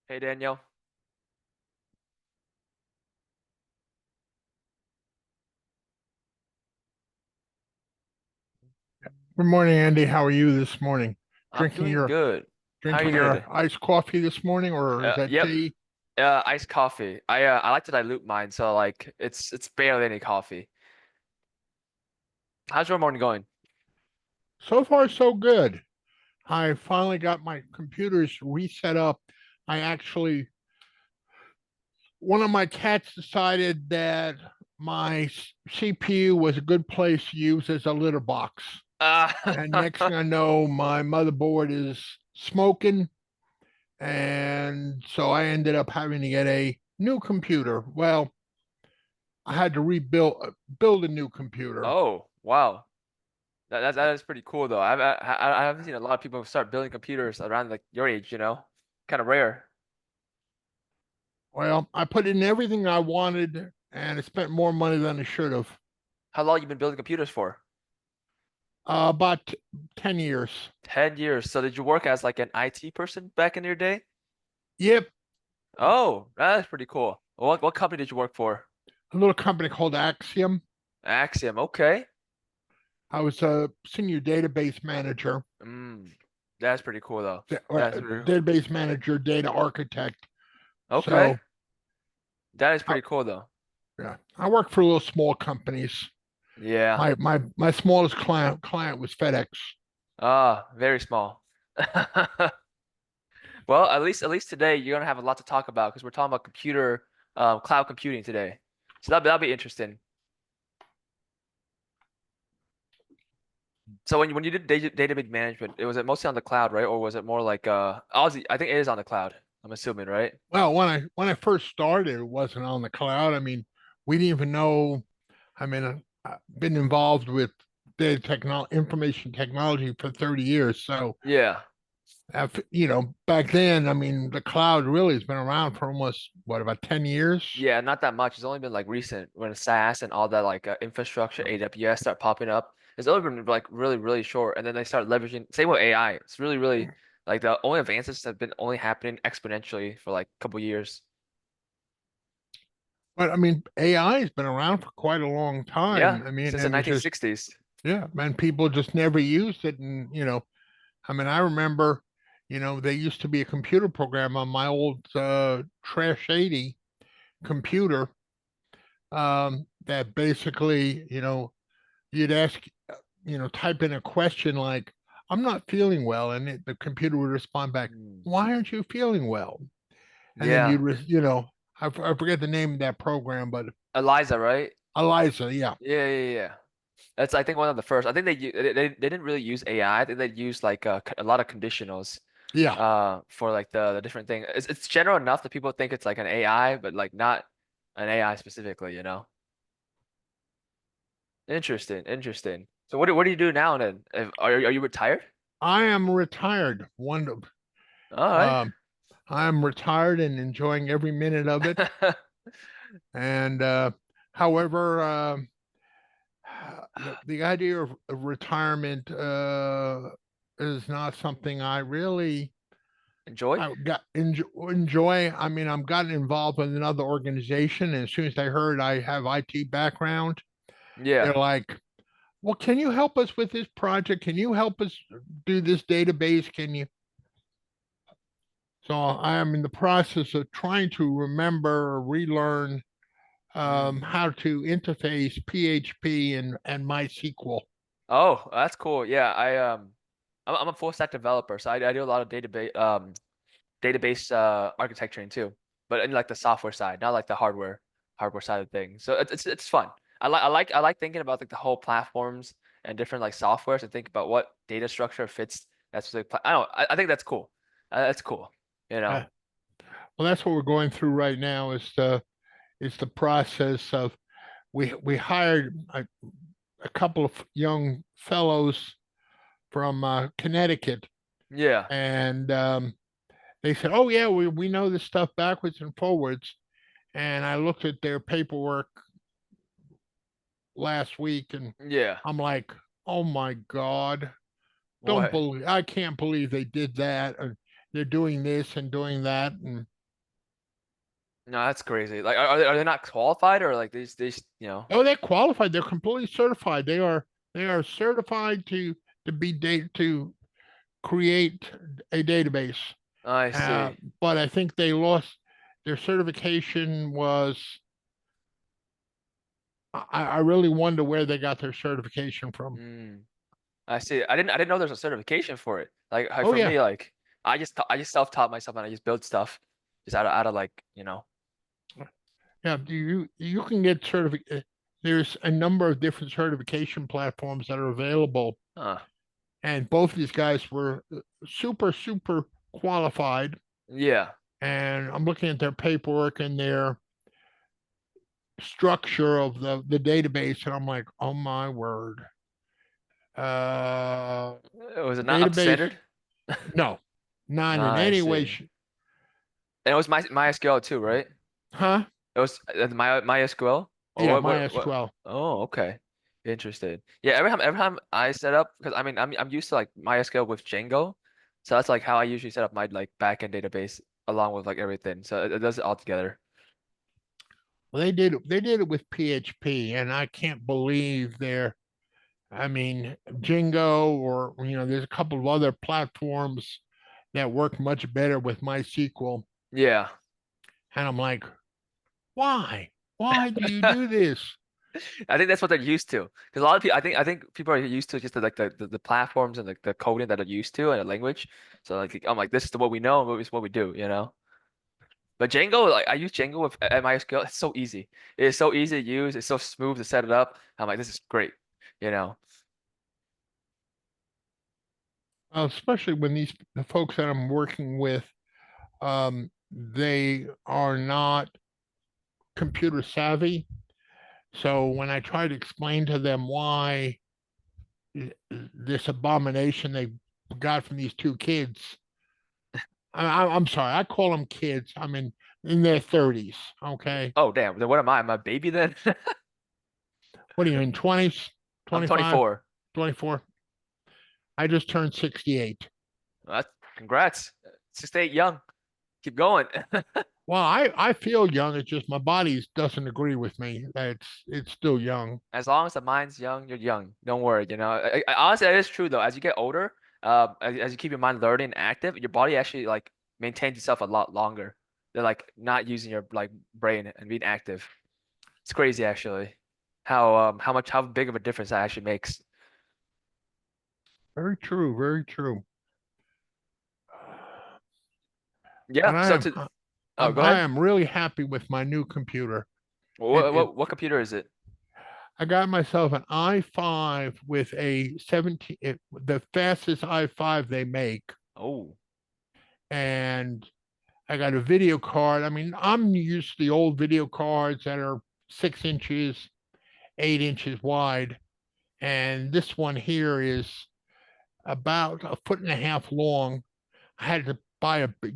Hey Daniel. Good morning, Andy. How are you this morning? I'm Drinking doing your good. How are you drinking doing your today? iced coffee this morning, or is that Yep. tea? Iced coffee. I like to dilute mine, so like it's barely any coffee. How's your morning going? So far, so good. I finally got my computers reset up. I actually, one of my cats decided that my CPU was a good place to use as a litter box. Uh, And next thing I know, my motherboard is smoking. And so I ended up having to get a new computer. Well, I had to build a new computer. oh wow, that is pretty cool though. I haven't seen a lot of people start building computers around like your age, kind of rare. Well, I put in everything I wanted and I spent more money than I should have. How long you been building computers for? About 10 years. 10 years. So did you work as like an IT person back in your day? Yep. Oh, that's pretty cool. What company did you work for? A little company called Axiom. Axiom. Okay. I was a senior database manager, Mm, that's pretty cool though. or That's pretty, database manager, data architect. okay. So, That is uh, pretty cool though. yeah, I worked for little small companies. Yeah. My smallest client was FedEx. Ah, very small. Well, at least today you're gonna have a lot to talk about because we're talking about cloud computing today. So that'll be interesting. So when you did database management, was it mostly on the cloud, right? Or was it more like I think it is on the cloud. I'm assuming, right? Well, when I first started, it wasn't on the cloud. I mean, we didn't even know. I mean, I've been involved with information technology for 30 years. So, Yeah. back then, I mean, the cloud really has been around for almost what, about 10 years. Yeah, not that much. It's only been like recent when SaaS and all that like infrastructure, AWS start popping up. It's only been like really, really short, and then they start leveraging. Same with AI. It's really, really like the only advances have been only happening exponentially for like a couple years. But I mean, AI has been around for quite a long time. Yeah, I mean, since the and it's just, 1960s. yeah, man, people just never used it. And, I mean, I remember, there used to be a computer program on my old Trash 80 computer, that basically, you'd ask, type in a question like, I'm not feeling well. And the computer would respond back, Hmm. why aren't you feeling well? And then Yeah, I forget the name of that program, but Eliza, right? Eliza, yeah. Yeah, yeah, yeah. That's I think one of the first. I think they didn't really use AI. I think they used like a lot of conditionals Yeah. for like the different thing. It's general enough that people think it's like an AI, but like not an AI specifically, you know? Interesting, interesting. So what do you do now then? Are you retired? I am retired. All right. Um, I'm retired and enjoying every minute of it. And however, the idea of retirement is not something I really Enjoy? I got enjoy. I mean, I'm gotten involved with another organization, and as soon as they heard I have IT background, they're Yeah. like, "Well, can you help us with this project? Can you help us do this database? Can you?" So I am in the process of trying to remember or relearn Mm. how to interface PHP and MySQL. Oh, that's cool. Yeah, I'm a full stack developer, so I do a lot of database architecturing too, but in like the software side, not like the hardware side of things. So it's fun. I like thinking about like the whole platforms and different like softwares and think about what data structure fits. That's the I don't know, I think that's cool. That's cool. You know. Uh, well, that's what we're going through right now. Is the process of we hired a couple of young fellows from Connecticut, Yeah. and they said, "Oh yeah, we know this stuff backwards and forwards." And I looked at their paperwork last week, and Yeah. I'm like, Oh my God. Don't What? believe I can't believe they did that. They're doing this and doing that. And No, that's crazy. Like, are they not qualified or like they just, you know? oh, they're qualified. They're completely certified. They are certified to be data to create a database. I Uh, see. but I think they lost their certification was I really wonder where they got their certification from. Hmm. I see. I didn't know there's a certification for it. Like Oh for yeah. me, like I just self-taught myself and I just build stuff just out of like, Yeah, you can get certificate. There's a number of different certification platforms that are available, uh, and both of these guys were super qualified. yeah. And I'm looking at their paperwork and their structure of the database, and I'm like, oh my word. Uh, Was it not up to database? standard? No, not in I any way. see. And it was MySQL too, right? Huh? It was MySQL or Yeah, what? MySQL. Oh, okay. Interesting. Yeah, every time I set up, because I mean I'm used to like MySQL with Django, so that's like how I usually set up my like backend database along with like everything. So it does it all together. Well, they did it with PHP, and I can't believe they're. I mean, Jingo, or there's a couple of other platforms that work much better with MySQL, Yeah. and I'm like, why? Why do you do this? I think that's what they're used to. Because a lot of people, I think people are used to just like the platforms and the coding that they're used to and the language. So like I'm like this is what we know and this is what we do. But Django, like I use Django with at MySQL. It's so easy. It's so easy to use. It's so smooth to set it up. I'm like, this is great. You know. Especially when the folks that I'm working with, they are not computer savvy. So when I try to explain to them why this abomination they got from these two kids, I'm sorry, I call them kids. I'm in their 30s. Okay, Oh damn. Then what am I? Am I a baby then? what are you in 20s, I'm 25, 24. 24? I just turned 68. That's, congrats. 68 young. Keep going. Well, I feel young. It's just my body doesn't agree with me. That it's still young. As long as the mind's young, you're young. Don't worry. Honestly, that is true though. As you get older, as you keep your mind learning and active, your body actually like maintains itself a lot longer. They're like not using your like brain and being active. It's crazy actually, how big of a difference that actually makes. Very true. Very true. But Yeah. So to oh, go I ahead. am really happy with my new computer. It What it what what computer is it? I got myself an i5 with a 17, the fastest i5 they make, Oh, and I got a video card. I mean, I'm used to the old video cards that are 6 inches, 8 inches wide, and this one here is about a foot and a half long. I had to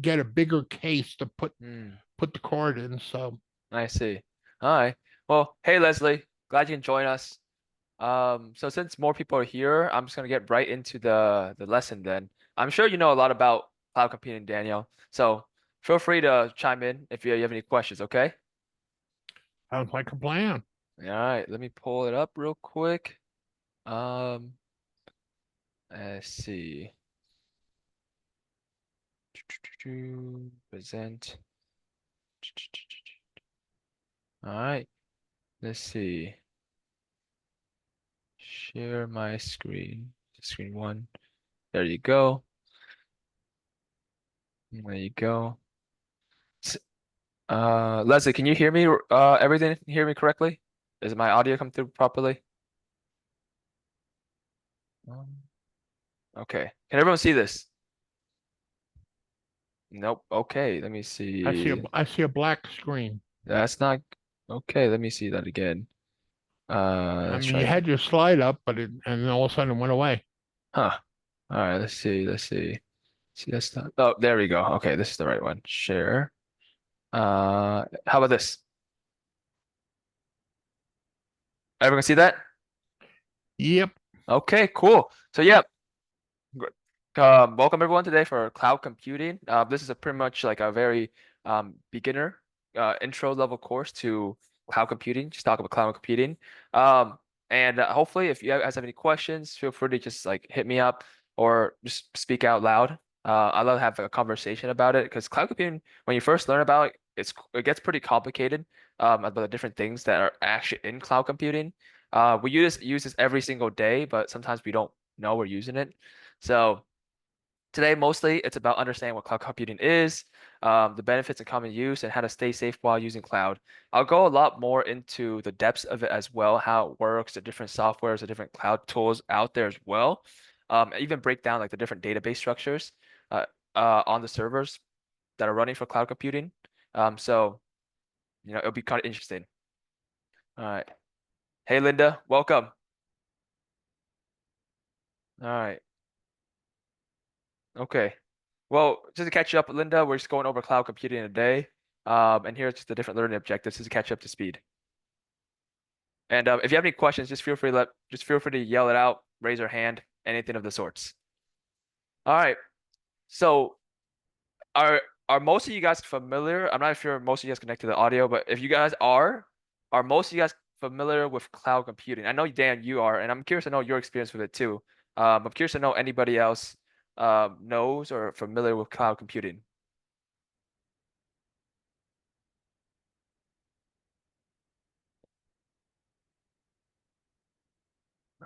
get a bigger case to put the card in. So I see. All right. Well, hey Leslie, glad you can join us. So since more people are here, I'm just gonna get right into the lesson then. I'm sure you know a lot about cloud computing, Daniel. So feel free to chime in if you have any questions, okay? sounds like a plan. All right, let me pull it up real quick. Um, let's see. Present. All right, let's see. Share my screen. Screen one. There you go. There you go. S- Leslie, can you hear me? Everything hear me correctly? Does my audio come through properly? Um, okay. Can everyone see this? Nope. Okay. Let me see. I see a black screen. That's not okay. Let me see that again. I Let's mean, try you again. had your slide up, and then all of a sudden it went away. Huh. All right. Let's see. Let's see. See, that's not. Oh, there we go. Okay, this is the right one. Share. How about this? Everyone see that? Yep. Okay, cool. So yeah, Gr- welcome everyone today for cloud computing. This is a pretty much like a very beginner intro level course to cloud computing. Just talk about cloud computing. Um, and hopefully, if you guys have any questions, feel free to just like hit me up or just speak out loud. I love having a conversation about it because cloud computing, when you first learn about it, it gets pretty complicated about the different things that are actually in cloud computing. We use this every single day, but sometimes we don't know we're using it. So today, mostly it's about understanding what cloud computing is, the benefits and common use, and how to stay safe while using cloud. I'll go a lot more into the depths of it as well, how it works, the different softwares, the different cloud tools out there as well. Even break down like the different database structures uh, on the servers that are running for cloud computing. So, it'll be kind of interesting. All right. Hey, Linda, welcome. All right. Okay. Well, just to catch you up, Linda, we're just going over cloud computing today. And here's just the different learning objectives just to catch you up to speed. And if you have any questions, just feel free to yell it out, raise your hand, anything of the sorts. All right. So are are most of you guys familiar? I'm not sure if most of you guys connect to the audio, but if you guys are most of you guys familiar with cloud computing? I know Dan, you are, and I'm curious to know your experience with it too. I'm curious to know anybody else knows or familiar with cloud computing.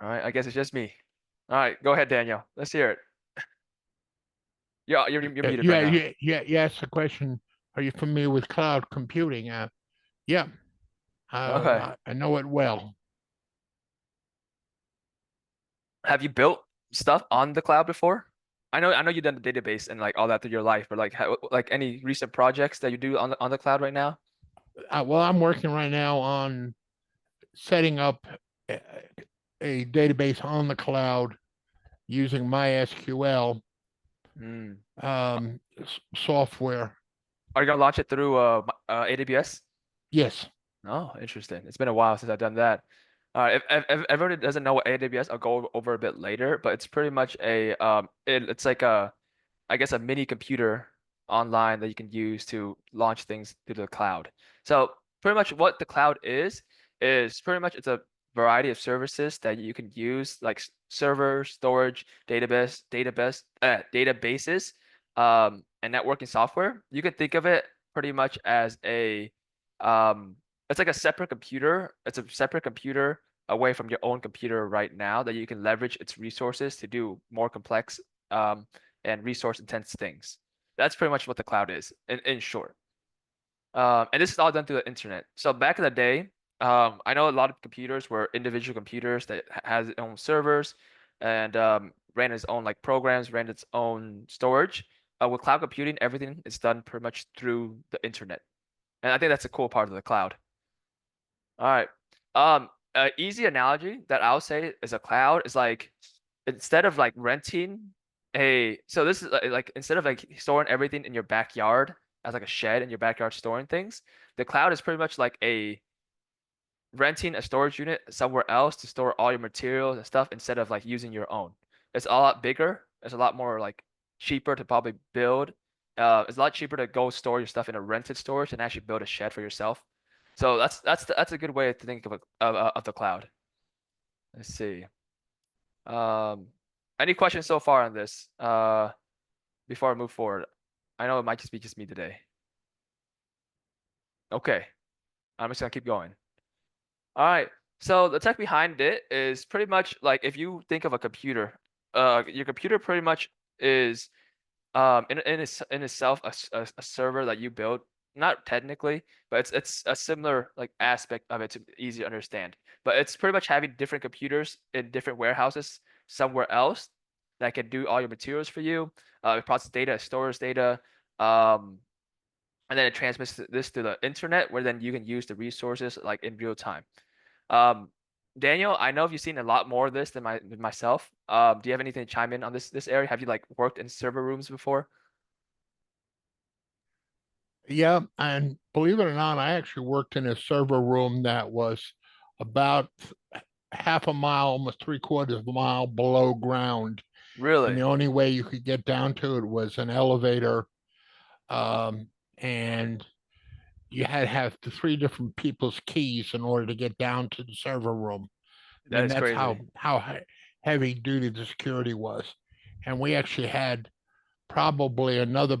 All right, I guess it's just me. All right, go ahead, Daniel. Let's hear it. Yeah, you're muted right now. You asked the question, are you familiar with cloud computing? Yeah, Okay. I know it well. Have you built stuff on the cloud before? I know you've done the database and like all that through your life, but like any recent projects that you do on the cloud right now? Well, I'm working right now on setting up a, a database on the cloud using MySQL Hmm. software. Are you gonna launch it through AWS? Yes. Oh, interesting. It's been a while since I've done that. If everyone doesn't know what AWS, I'll go over a bit later, but it's pretty much it's like a I guess a mini computer online that you can use to launch things through the cloud. So pretty much what the cloud is pretty much it's a variety of services that you can use like server, storage, databases, and networking software. You can think of it pretty much as um, it's like a separate computer. It's a separate computer away from your own computer right now that you can leverage its resources to do more complex um, and resource intense things. That's pretty much what the cloud is in short. And this is all done through the internet. So back in the day, I know a lot of computers were individual computers that has its own servers and ran its own like programs, ran its own storage. With cloud computing, everything is done pretty much through the internet. And I think that's a cool part of the cloud. All right. Easy analogy that I'll say is a cloud is like instead of like renting so this is like instead of like storing everything in your backyard as like a shed in your backyard storing things, the cloud is pretty much like a renting a storage unit somewhere else to store all your materials and stuff instead of like using your own. It's a lot bigger. It's a lot more like cheaper to probably build. It's a lot cheaper to go store your stuff in a rented storage than actually build a shed for yourself. So that's a good way to think of the cloud. Let's see. Um, any questions so far on this? Before I move forward, I know it might just be just me today. Okay, I'm just gonna keep going. All right. So the tech behind it is pretty much like if you think of a computer, your computer pretty much is in itself a server that you build. Not technically, but it's a similar like aspect of it to easy to understand. But it's pretty much having different computers in different warehouses somewhere else that can do all your materials for you. It processes data, it stores data, um, and then it transmits this to the internet where then you can use the resources like in real time. Um, Daniel, I know you've seen a lot more of this than myself. Do you have anything to chime in on this area? Have you like worked in server rooms before? Yeah, and believe it or not, I actually worked in a server room that was about half a mile, almost three-quarters of a mile below ground, and Really? the only way you could get down to it was an elevator. Um, and you had to have the three different people's keys in order to get down to the server room. I That mean, is that's crazy. how heavy duty the security was, and we actually had probably another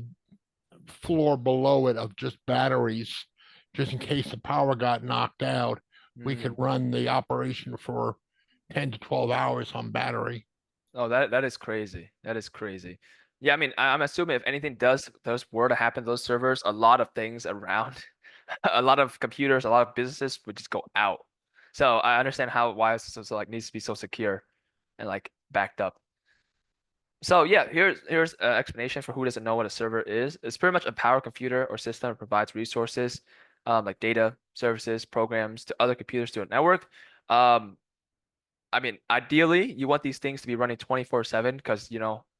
floor below it of just batteries, just in case the power got knocked out. We could Mm. run the operation for 10 to 12 hours on battery. Oh, that is crazy. That is crazy. Yeah, I mean, I'm assuming if anything does were to happen to those servers, a lot of things around, a lot of computers, a lot of businesses would just go out. So I understand how why it's so like needs to be so secure and like backed up. So yeah, here's an explanation for who doesn't know what a server is. It's pretty much a power computer or system that provides resources, like data, services, programs to other computers to a network. Um, I mean, ideally, you want these things to be running 24/7 because,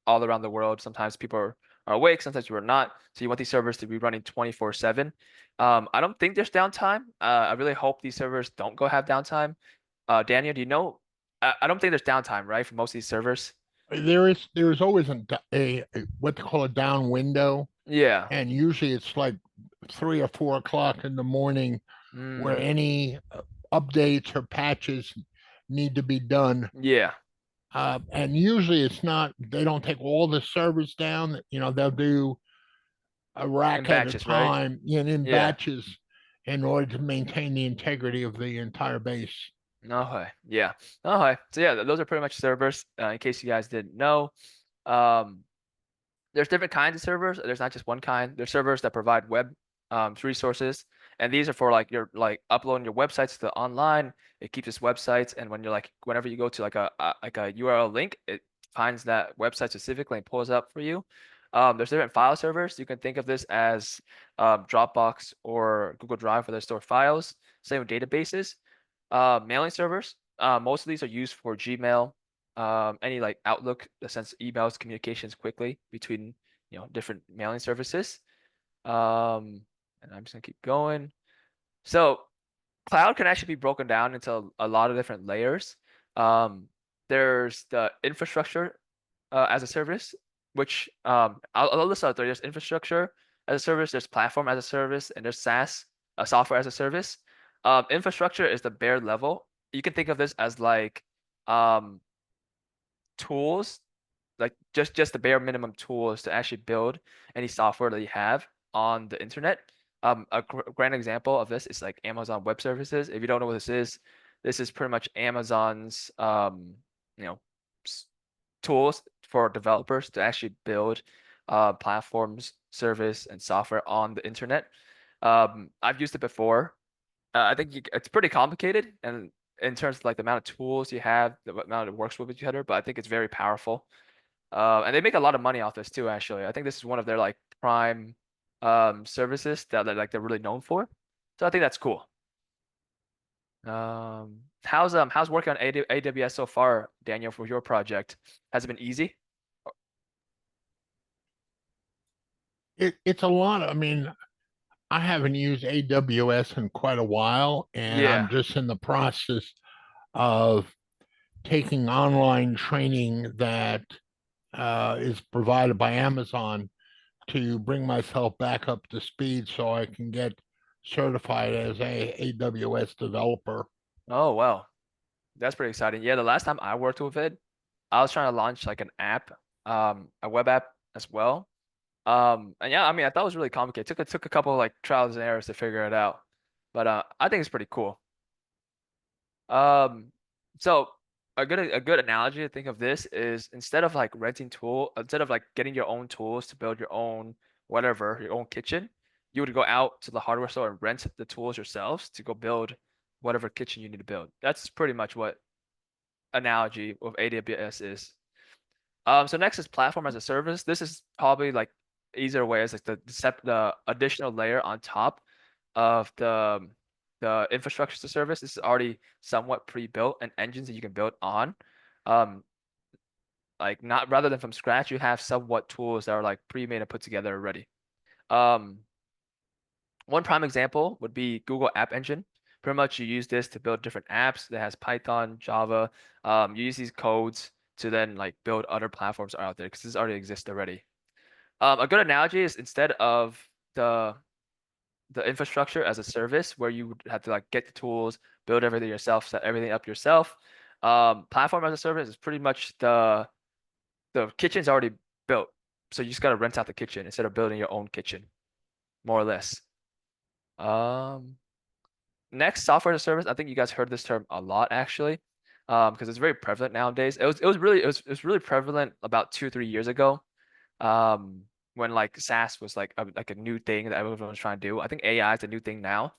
all around the world, sometimes people are awake, sometimes people are not. So you want these servers to be running 24/7. I don't think there's downtime. I really hope these servers don't go have downtime. Daniel, do you know? I don't think there's downtime, right, for most of these servers? There is always a what they call a down window, Yeah. and usually it's like 3 or 4 o'clock in the morning where Mm, any updates or patches need to be done. yeah. And usually it's not, they don't take all the servers down. They'll do a In rack at a batches, right? time, in Yeah. batches, in order to maintain the integrity of the entire base. Okay. Yeah. Okay. So yeah, those are pretty much servers. In case you guys didn't know. Um, there's different kinds of servers. There's not just one kind. There's servers that provide web resources, and these are for like your like uploading your websites to online. It keeps its websites, and when you're like whenever you go to like a URL link, it finds that website specifically and pulls it up for you. There's different file servers. You can think of this as Dropbox or Google Drive where they store files. Same with databases. Mailing servers. Most of these are used for Gmail, any like Outlook that sends emails, communications quickly between different mailing services. And I'm just gonna keep going. So cloud can actually be broken down into a lot of different layers. Um, there's the infrastructure as a service, which I'll list out there. There's infrastructure as a service, there's platform as a service, and there's SaaS, software as a service. Infrastructure is the bare level. You can think of this as like um, tools, like just the bare minimum tools to actually build any software that you have on the internet. A grand example of this is like Amazon Web Services. If you don't know what this is pretty much Amazon's you know tools for developers to actually build platforms, service, and software on the internet. I've used it before. I think it's pretty complicated, and in terms of like the amount of tools you have, the amount it works with each other, but I think it's very powerful. And they make a lot of money off this too, actually. I think this is one of their like prime services that they're really known for. So I think that's cool. How's working on AWS so far, Daniel, for your project? Has it been easy? It's a lot. I mean, I haven't used AWS in quite a while, and I'm Yeah. just in the process of taking online training that is provided by Amazon to bring myself back up to speed so I can get certified as a AWS developer. Oh, wow. That's pretty exciting. Yeah, the last time I worked with it, I was trying to launch like an app, a web app as well. And yeah, I mean, I thought it was really complicated. Took a couple of like trials and errors to figure it out, but I think it's pretty cool. Um, so a good analogy to think of this is instead of like getting your own tools to build your own whatever, your own kitchen, you would go out to the hardware store and rent the tools yourselves to go build whatever kitchen you need to build. That's pretty much what analogy of AWS is. So next is platform as a service. This is probably like easier way as like the additional layer on top of the infrastructure as a service. This is already somewhat pre-built and engines that you can build on. Um, like not rather than from scratch, you have somewhat tools that are like pre-made and put together already. Um, One prime example would be Google App Engine, Pretty much you use this to build different apps that has Python, Java. You use these codes to then like build other platforms out there because this already exists already. A good analogy is instead of the the infrastructure as a service where you would have to like get the tools, build everything yourself, set everything up yourself. Platform as a service is pretty much the kitchen's already built. So you just gotta rent out the kitchen instead of building your own kitchen, more or less. Um, Next, software as a service. I think you guys heard this term a lot actually, because it's very prevalent nowadays. It was really prevalent about 2 or 3 years ago, um, when like SaaS was like a new thing that everyone was trying to do. I think AI is a new thing now.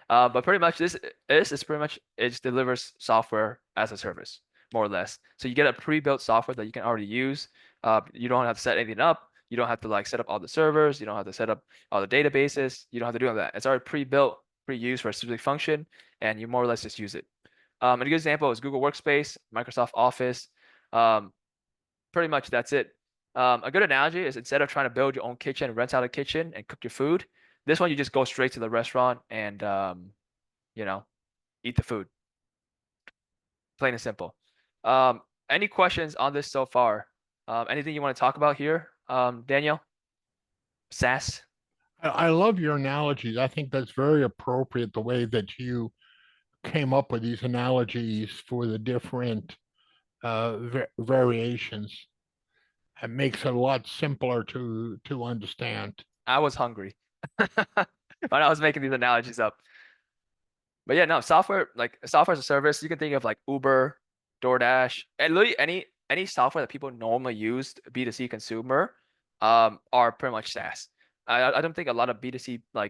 But pretty much this is pretty much it just delivers software as a service, more or less. So you get a pre-built software that you can already use. You don't have to set anything up. You don't have to like set up all the servers. You don't have to set up all the databases. You don't have to do all that. It's already pre-built, pre-used for a specific function, and you more or less just use it. And a good example is Google Workspace, Microsoft Office. Um, Pretty much that's it. A good analogy is instead of trying to build your own kitchen, rent out a kitchen, and cook your food, this one you just go straight to the restaurant and you know, eat the food. Plain and simple. Um, any questions on this so far? Anything you want to talk about here, Daniel? SAS? I love your analogies. I think that's very appropriate the way that you came up with these analogies for the different variations. It makes it a lot simpler to understand. I was hungry when I was making these analogies up. But yeah, no, software like software as a service, you can think of like Uber, DoorDash, and literally any software that people normally use B2C consumer are pretty much SaaS. I don't think a lot of B2C I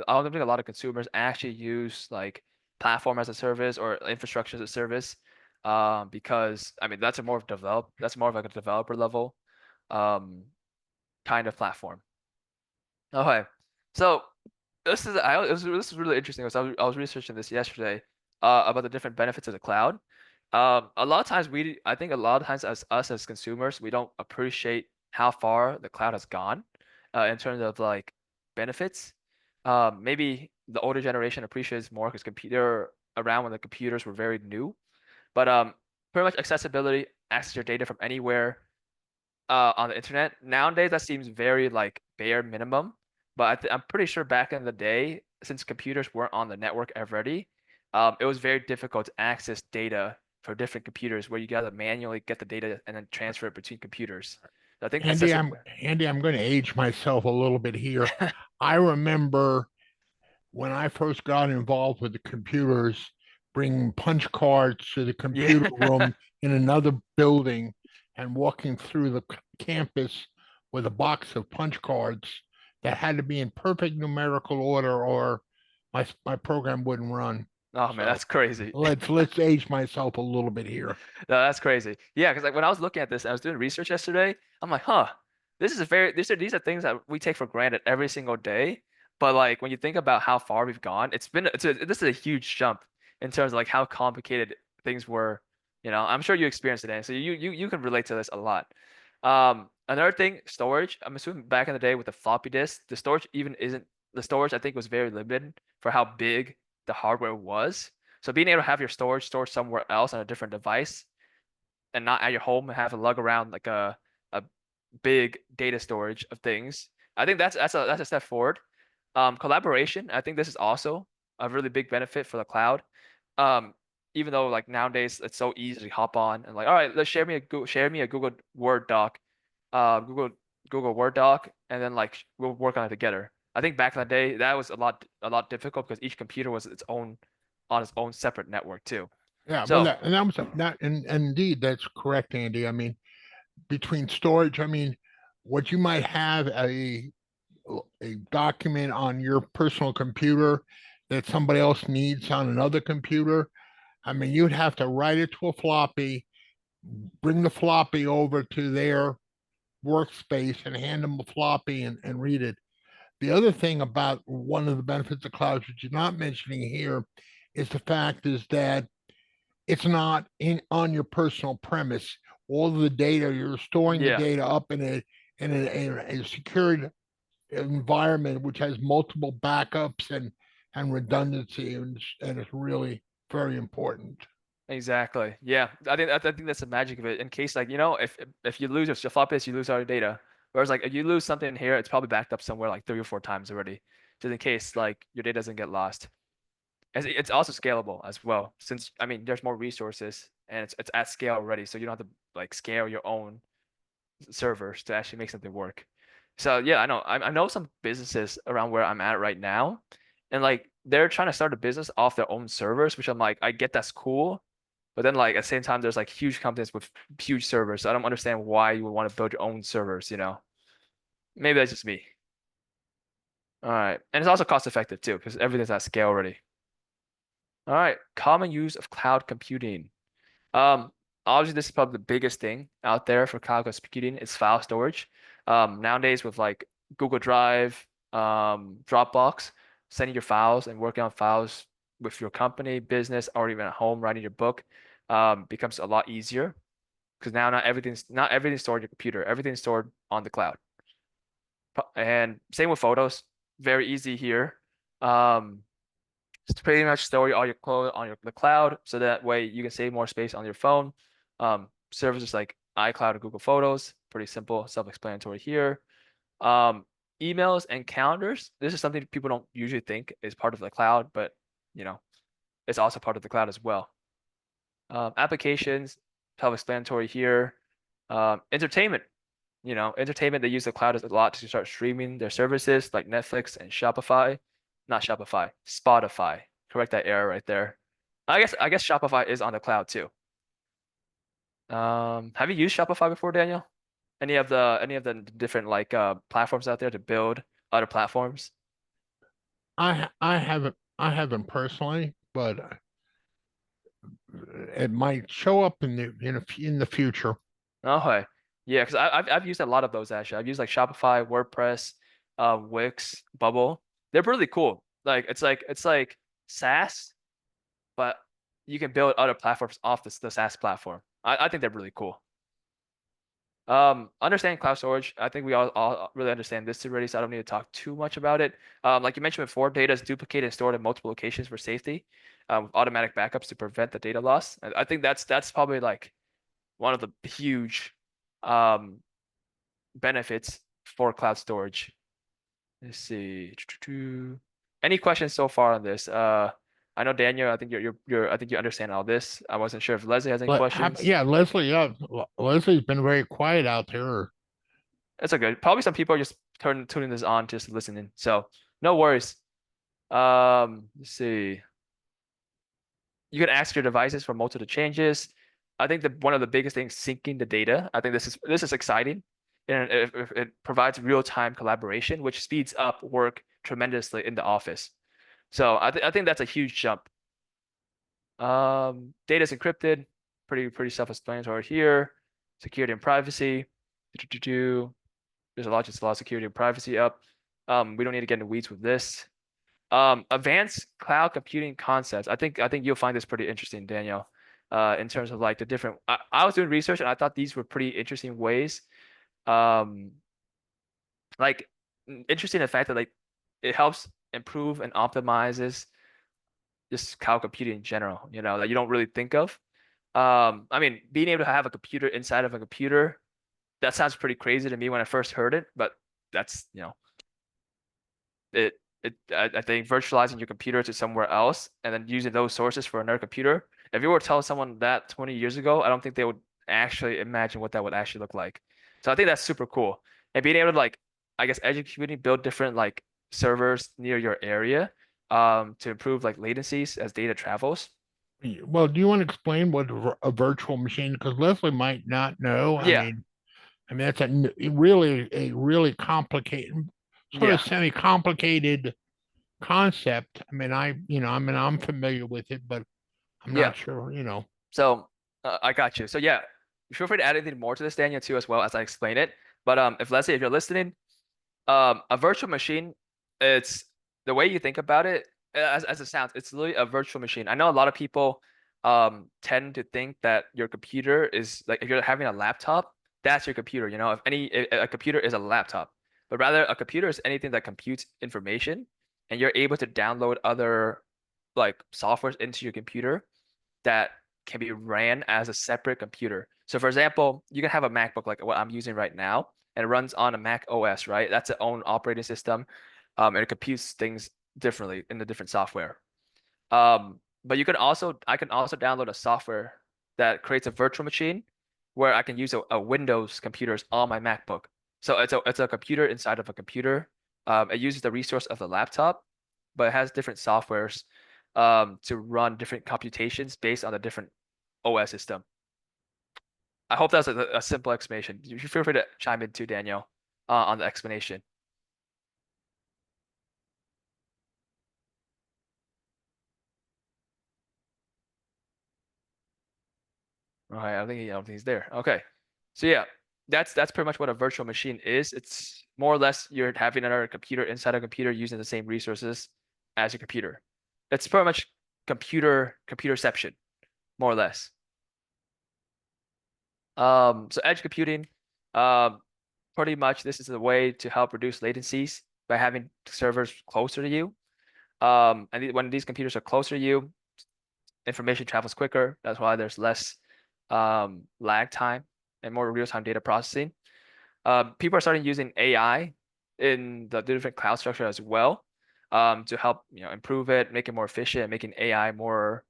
don't think a lot of consumers actually use like platform as a service or infrastructure as a service, because I mean that's more of like a developer level um kind of platform. Okay. So this is really interesting. I was researching this yesterday about the different benefits of the cloud. A lot of times I think a lot of times as us as consumers, we don't appreciate how far the cloud has gone in terms of like benefits. Maybe the older generation appreciates more because computer around when the computers were very new. But pretty much accessibility, access your data from anywhere, on the internet. Nowadays, that seems very like bare minimum, but I'm pretty sure back in the day, since computers weren't on the network already, it was very difficult to access data for different computers where you gotta manually get the data and then transfer it between computers. So I think Andy, accessible. I'm going to age myself a little bit here. I remember when I first got involved with the computers, bringing punch cards to the computer Yeah. room in another building and walking through the campus with a box of punch cards that had to be in perfect numerical order or my program wouldn't run. Oh man, So that's crazy. let's age myself a little bit here. No, that's crazy. Yeah, because like when I was looking at this, I was doing research yesterday. I'm like, huh, this is a very these are things that we take for granted every single day. But like when you think about how far we've gone, this is a huge jump in terms of like how complicated things were. You know, I'm sure you experienced it, so you can relate to this a lot. Another thing, storage. I'm assuming back in the day with the floppy disk, the storage I think was very limited for how big the hardware was. So being able to have your storage stored somewhere else on a different device and not at your home and have to lug around like a big data storage of things. I think that's a step forward. Collaboration. I think this is also a really big benefit for the cloud. Um, Even though like nowadays it's so easy to hop on and like, all right, let's share me a Google Word doc, uh, Google Google Word doc, and then like we'll work on it together. I think back in the day that was a lot difficult because each computer was its own on its own separate network too. Yeah, well, So that was that, and indeed, that's correct, Andy. I mean, between storage, I mean, what you might have a document on your personal computer that somebody else needs on another computer. I mean, you'd have to write it to a floppy, bring the floppy over to their workspace and hand them a floppy and read it. The other thing about one of the benefits of clouds, which you're not mentioning here, is the fact is that it's not in on your personal premise. All of the data, you're storing the yeah. data up in a secured environment which has multiple backups and and redundancy, and it's really very important. Exactly. Yeah. I think that's the magic of it. In case like, if you lose your flop disk, you lose all your data. Whereas like if you lose something here, it's probably backed up somewhere like 3 or 4 times already. Just in case like your data doesn't get lost. It's also scalable as well, since I mean there's more resources and it's at scale already, so you don't have to like scale your own servers to actually make something work. So yeah, I know some businesses around where I'm at right now, and like they're trying to start a business off their own servers, which I'm like, I get that's cool, but then like at the same time, there's like huge companies with huge servers. So I don't understand why you would want to build your own servers, you know? Maybe that's just me. All right. And it's also cost effective too, because everything's at scale already. All right. Common use of cloud computing. Um, Obviously this is probably the biggest thing out there for cloud computing is file storage. Nowadays with like Google Drive, Dropbox, sending your files and working on files with your company, business, or even at home, writing your book, becomes a lot easier because now not everything's stored on your computer. Everything's stored on the cloud. And same with photos. Very easy here. Um, just pretty much store all your code on the cloud, so that way you can save more space on your phone. Services like iCloud and Google Photos, pretty simple, self-explanatory here. Um, Emails and calendars. This is something people don't usually think is part of the cloud, but you know, it's also part of the cloud as well. Applications, self-explanatory here. Entertainment. Entertainment, they use the cloud a lot to start streaming their services like Netflix and Shopify. Not Shopify, Spotify. Correct that error right there. I guess Shopify is on the cloud too. Have you used Shopify before, Daniel? Any of the different like platforms out there to build other platforms? I haven't personally, but it might show up in the future. Okay. Yeah, because I've used a lot of those actually. I've used like Shopify, WordPress, Wix, Bubble. They're really cool. Like it's like SaaS, but you can build other platforms off the SaaS platform. I think they're really cool. Understanding cloud storage, I think we all really understand this already, so I don't need to talk too much about it. Like you mentioned before, data is duplicated and stored in multiple locations for safety, with automatic backups to prevent the data loss. I think that's probably like one of the huge um benefits for cloud storage. Let's see. Any questions so far on this? I know Daniel, I think I think you understand all this. I wasn't sure if Leslie has any questions. Yeah, Leslie. Yeah, Leslie's been very quiet out there. It's okay. Probably some people are just tuning this on just listening. So no worries. Let's see. You can ask your devices for multiple changes. I think that one of the biggest things syncing the data. I think this is exciting, and it provides real-time collaboration, which speeds up work tremendously in the office. So I think that's a huge jump. Data is encrypted, pretty self-explanatory here. Security and privacy. There's just a lot of security and privacy up. We don't need to get into weeds with this. Advanced cloud computing concepts. I think you'll find this pretty interesting, Danielle. In terms of like the different. I was doing research and I thought these were pretty interesting ways. Um, like interesting in the fact that like it helps improve and optimizes just cloud computing in general. That you don't really think of. I mean, being able to have a computer inside of a computer, that sounds pretty crazy to me when I first heard it, but that's it I think virtualizing your computer to somewhere else and then using those sources for another computer. If you were to tell someone that 20 years ago, I don't think they would actually imagine what that would actually look like. So I think that's super cool. And being able to like, I guess, edge computing, build different like servers near your area, to improve like latencies as data travels. Well, do you want to explain what a virtual machine? Because Leslie might not know. I Yeah, mean, I mean that's a really complicated, sort of yeah, semi-complicated concept. I'm familiar with it, but I'm yeah. not sure. So I got you. So yeah, feel free to add anything more to this, Daniel, too, as well as I explain it. But if let's say if you're listening, a virtual machine, it's the way you think about it, as it sounds, it's literally a virtual machine. I know a lot of people tend to think that your computer is like if you're having a laptop, that's your computer. If a computer is a laptop, but rather a computer is anything that computes information. and you're able to download other like softwares into your computer that can be ran as a separate computer. So for example, you can have a MacBook like what I'm using right now, and it runs on a Mac OS, right? That's its own operating system, and it computes things differently in the different software. But I can also download a software that creates a virtual machine where I can use a Windows computers on my MacBook. So it's a computer inside of a computer. It uses the resource of the laptop, but it has different softwares to run different computations based on the different OS system. I hope that's a simple explanation. You feel free to chime in too, Daniel, on the explanation. All right, I don't think he's there. Okay, so yeah, that's pretty much what a virtual machine is. It's more or less you're having another computer inside a computer using the same resources as your computer. It's pretty much computerception, more or less. So edge computing, um, pretty much this is a way to help reduce latencies by having servers closer to you. And when these computers are closer to you, information travels quicker. That's why there's less lag time and more real-time data processing. People are starting using AI in the different cloud structure as well, to help improve it, make it more efficient, making AI more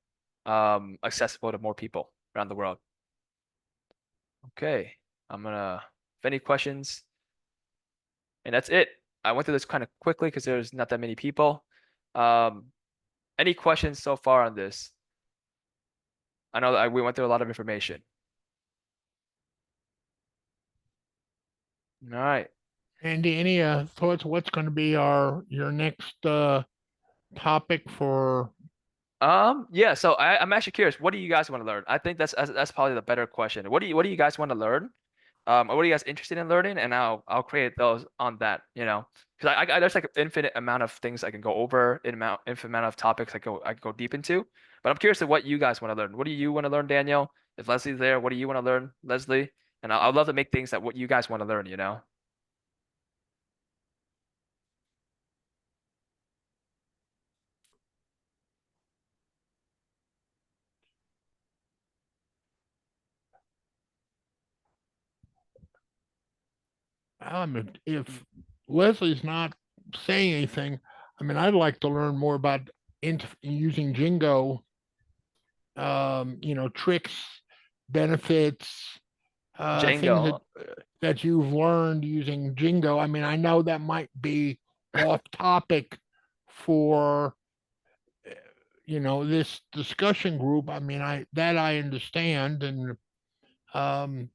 accessible to more people around the world. Okay, if any questions, and that's it. I went through this kind of quickly because there's not that many people. Um, any questions so far on this? I know that we went through a lot of information. All right. Andy, any thoughts? What's going to be your next topic for? Yeah, so I'm actually curious, what do you guys want to learn? I think that's probably the better question. What do you guys want to learn? Or what are you guys interested in learning? And I'll create those on that, because there's like an infinite amount of things I can go over, infinite amount of topics I can go deep into. But I'm curious to what you guys want to learn. What do you want to learn, Daniel? If Leslie's there, what do you want to learn, Leslie? And I'd love to make things that what you guys want to learn. If Leslie's not saying anything, I mean, I'd like to learn more about using Jingo. Tricks, benefits, things Django. that you've learned using Jingo. I mean, I know that might be off topic for this discussion group. I mean, I understand, and um,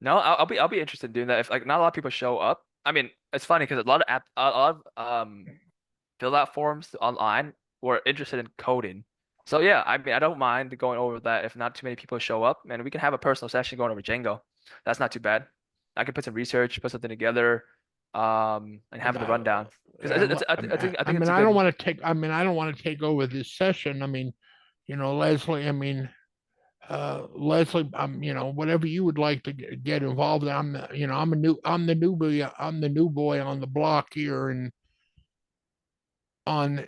No, I'll be interested in doing that if like not a lot of people show up. I mean, it's funny because a lot of fill out forms online were interested in coding. So yeah, I mean, I don't mind going over that if not too many people show up, and we can have a personal session going over Django. That's not too bad. I can put some research, put something together, and have the rundown because I I think mean, it's a I don't good. want to take. I mean, I don't want to take over this session. I mean, Leslie. I mean, Leslie, whatever you would like to get involved in. I'm the new boy on the block here, and on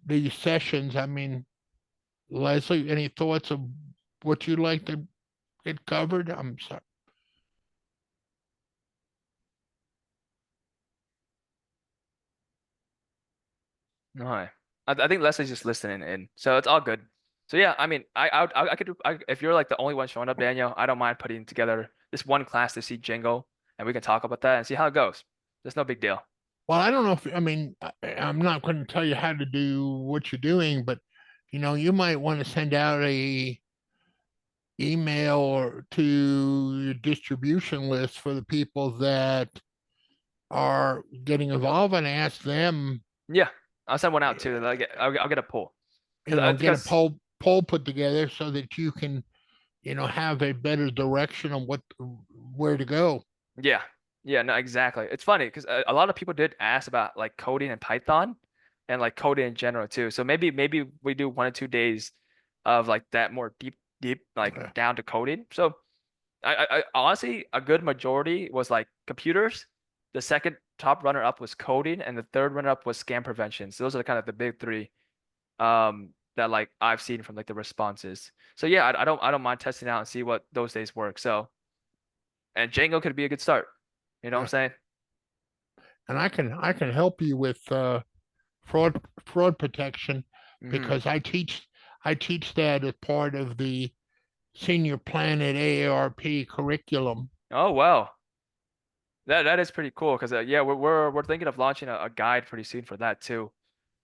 these sessions. I mean, Leslie, any thoughts of what you'd like to get covered? I'm sorry. No, I think Leslie's just listening in, so it's all good. So yeah, I mean, I could do if you're like the only one showing up, Daniel, I don't mind putting together this one class to see Django, and we can talk about that and see how it goes. There's no big deal. Well, I don't know if I mean I'm not going to tell you how to do what you're doing, but you might want to send out a email or to your distribution list for the people that are getting involved and ask them, Yeah, I'll send one out too. I'll get a poll get a because poll put together so that you can, have a better direction on where to go. yeah, yeah, no, exactly. It's funny because a lot of people did ask about like coding and Python and like coding in general too. So maybe we do 1 or 2 days of like that more deep like Okay. down to coding. So I honestly a good majority was like computers. The second top runner up was coding, and the third runner up was scam prevention. So those are kind of the big three that like I've seen from like the responses. So yeah, I don't mind testing out and see what those days work. So and Django could be a good start. You know what I'm Yeah. saying? And I can help you with fraud protection Hmm. because I teach that as part of the Senior Planet AARP curriculum. Oh wow. That is pretty cool because yeah, we're thinking of launching a guide pretty soon for that too,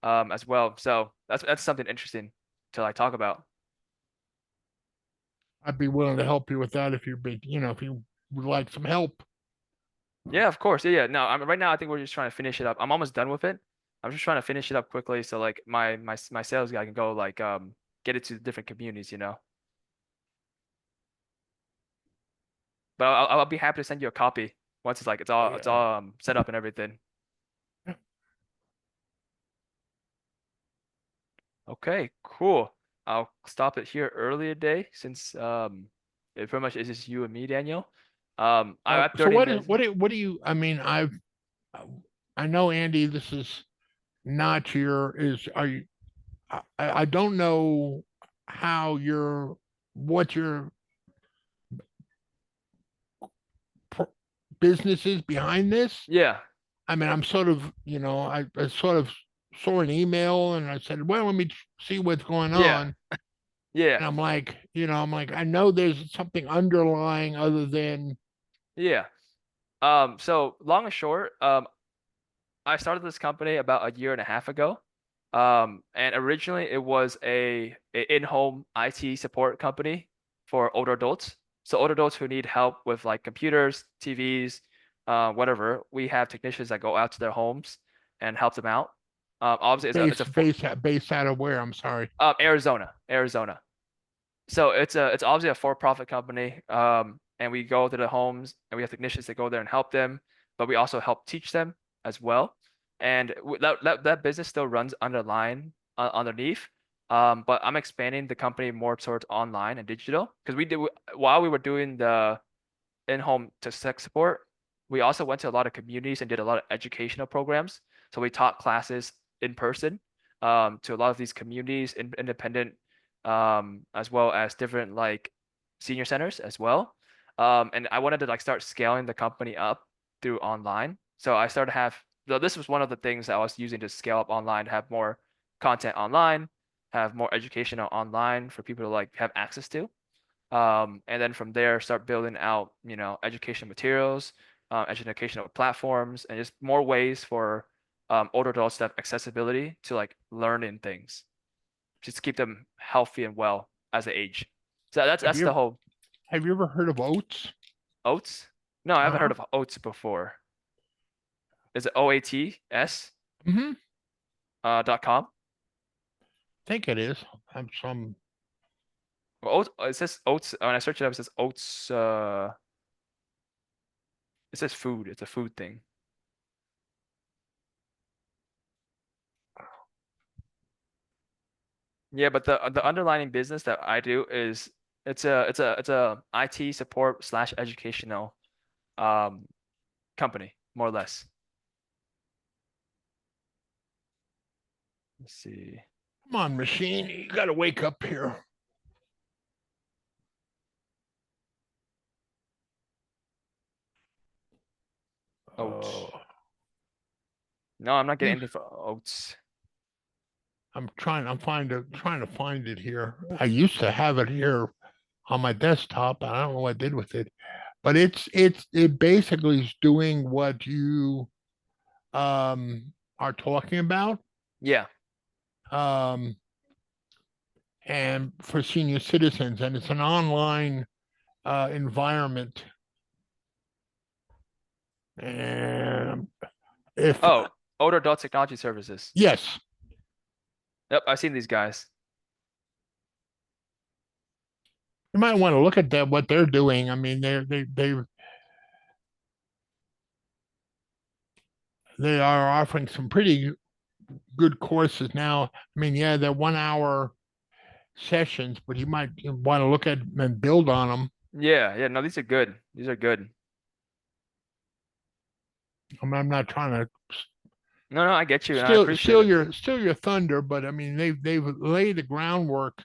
as well. So that's something interesting to like talk about. I'd be willing to help you with that if if you would like some help. Yeah, of course. Yeah. No, right now I think we're just trying to finish it up. I'm almost done with it. I'm just trying to finish it up quickly so like my sales guy can go like get it to the different communities, you know. But I'll be happy to send you a copy once it's like Oh it's yeah. all set up and everything. Okay, cool. I'll stop it here early today since it pretty much is just you and me, Daniel. I have So 30 minutes. what do you? I mean, I know Andy. This is not your is. Are you? I don't know how what your pr- business is behind this. Yeah, I mean, I'm sort of, I sort of saw an email and I said, well, let me see what's going yeah, on. yeah, And I know there's something underlying other than yeah. So long and short, I started this company about a year and a half ago. And originally it was a in-home IT support company for older adults. So older adults who need help with like computers, TVs, whatever. We have technicians that go out to their homes and help them out. Obviously based out of where? I'm sorry. Arizona, Arizona. So it's obviously a for-profit company. And we go to the homes and we have technicians that go there and help them, but we also help teach them as well. And that business still runs underneath. But I'm expanding the company more towards online and digital because we did while we were doing the in-home to tech support, we also went to a lot of communities and did a lot of educational programs. So we taught classes in person to a lot of these communities, independent, as well as different like senior centers as well. And I wanted to like start scaling the company up through online. So I started to have, though this was one of the things that I was using to scale up online, to have more content online, have more educational online for people to like have access to. And then from there start building out, educational materials, educational platforms, and just more ways for older adults to have accessibility to like learning things, just to keep them healthy and well as they age. So that's Have that's you the whole have you ever heard of oats? oats. No, I haven't heard Uh-huh. of oats before. Is it OATS Mm-hmm. .com? Think it is. I'm some Well, oats, it says oats. When I search it up, it says oats. It says food. It's a food thing. Yeah, but the underlying business that I do is it's a IT support slash educational um company, more or less. Let's see. come on, machine. You gotta wake up here. Oats. Oh, No, I'm not getting yeah. anything for oats. I'm trying to find it here. I used to have it here on my desktop. I don't know what I did with it, but it basically is doing what you are talking about. Yeah. Um, and for senior citizens, and it's an online environment. And if Oh, older adult technology services. yes, Yep, I've seen these guys. you might want to look at that what they're doing. I mean, they are offering some pretty good courses now. I mean, yeah, they're 1 hour sessions, but you might want to look at 'em and build on them. 'Em. Yeah, yeah, no, these are good. These are good. I'm not trying to No, no, I get you, and I appreciate it. steal your thunder, but I mean they've laid the groundwork.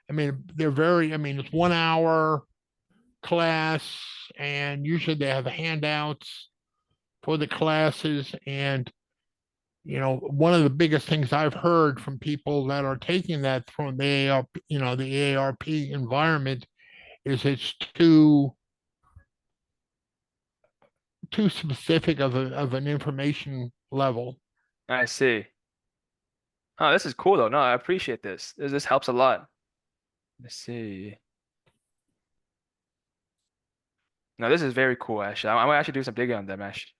I mean they're very. I mean it's 1 hour class, and usually they have handouts for the classes. And one of the biggest things I've heard from people that are taking that from the ARP, the AARP environment, is it's too specific of an information level. I see. Oh, this is cool though. No, I appreciate this. This helps a lot. Let's see. No, this is very cool, actually. I might actually do some digging on them, actually.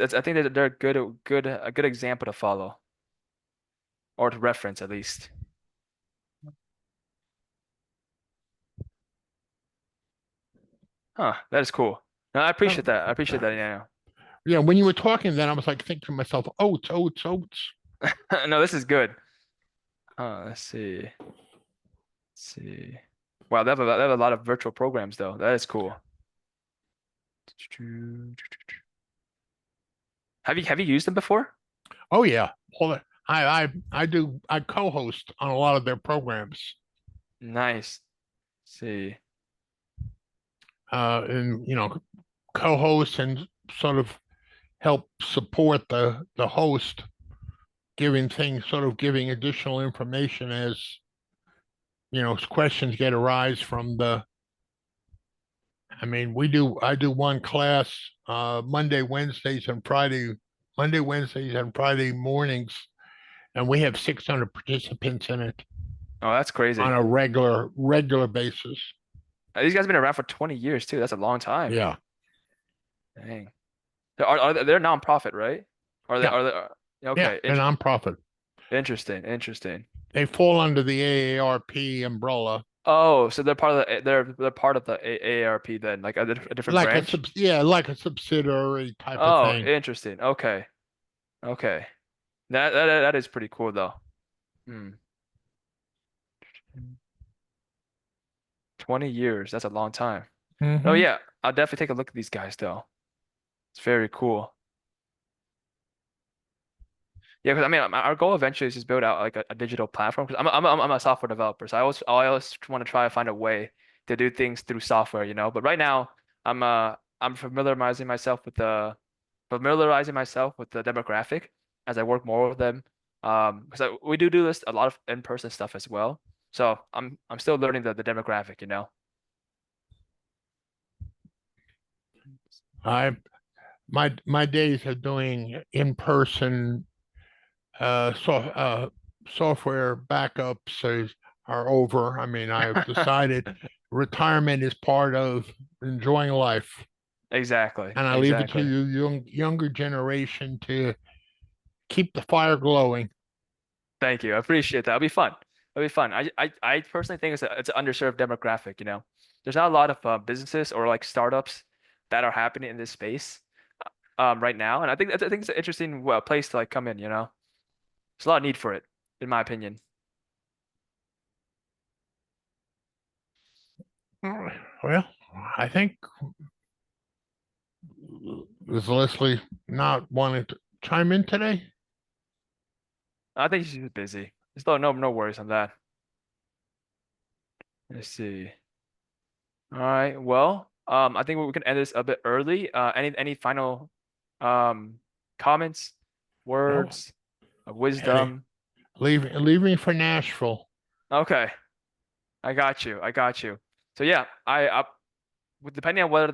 I think that they're a good example to follow or to reference at least. Huh, that is cool. No, I appreciate that. I appreciate that. Yeah. Yeah, when you were talking, then I was like thinking to myself, oats, oats, oats. No, this is good. Let's see. Let's see. Wow, they have a lot of virtual programs though. That is cool. Have you used them before? Oh yeah, I co-host on a lot of their programs, Nice. Let's see. and co-host and sort of help support the host, giving additional information as questions get arise from the. I mean, I do one class Monday, Wednesdays, and Friday mornings, and we have 600 participants in it Oh, that's on crazy. a regular basis. These guys have been around for 20 years too. That's a long time. Yeah, Dang. They're nonprofit, right? yeah, yeah. Okay, They're nonprofit. interesting, interesting. They fall under the AARP umbrella, Oh, so they're part of they're part of the AARP then, like a different branch? like a subsidiary type of Oh, thing. interesting. Okay. Okay. That is pretty cool though. Hmm. 20 years. That's a long time. Oh Hmm. yeah, I'll definitely take a look at these guys though. It's very cool. Yeah, because I mean, our goal eventually is just build out like a digital platform. Because I'm a software developer, so I always want to try to find a way to do things through software, you know. But right now, I'm familiarizing myself with the demographic as I work more with them. Because we do this a lot of in-person stuff as well. So I'm still learning the demographic, you know. I my days of doing in person software backups are over. I mean, I've decided retirement is part of enjoying life, Exactly, and I leave it to exactly. you younger generation to keep the fire glowing. Thank you. I appreciate that. It'll be fun. It'll be fun. I personally think it's an underserved demographic, you know. There's not a lot of businesses or like startups that are happening in this space right now, and I think it's an interesting place to like come in, you know. There's a lot of need for it, in my opinion. Well, I think is Leslie not wanting to chime in today? I think she's busy. There's no worries on that. Let's see. All right. Well, I think we can end this a bit early. Any final comments, No. words of Hey, wisdom? leaving for Nashville. Okay, I got you. I got you. So yeah, depending on whether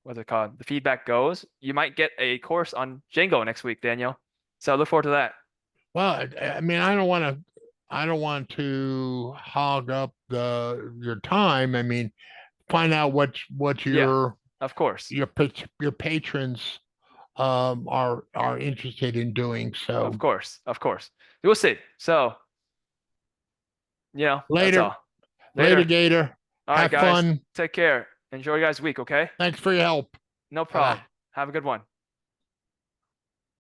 what's it called, the feedback goes, you might get a course on Django next week, Daniel. So I look forward to that. Well, I mean, I don't want to hog up your time. I mean, find out what Yeah, of course. your patrons are interested in doing. Of So course. Of course. We'll see. So, that's later, all. Later. Gator. All right, Have guys. fun. Take care. Enjoy your guys' week, okay? Thanks for your help. No Bye bye. problem. Have a good one.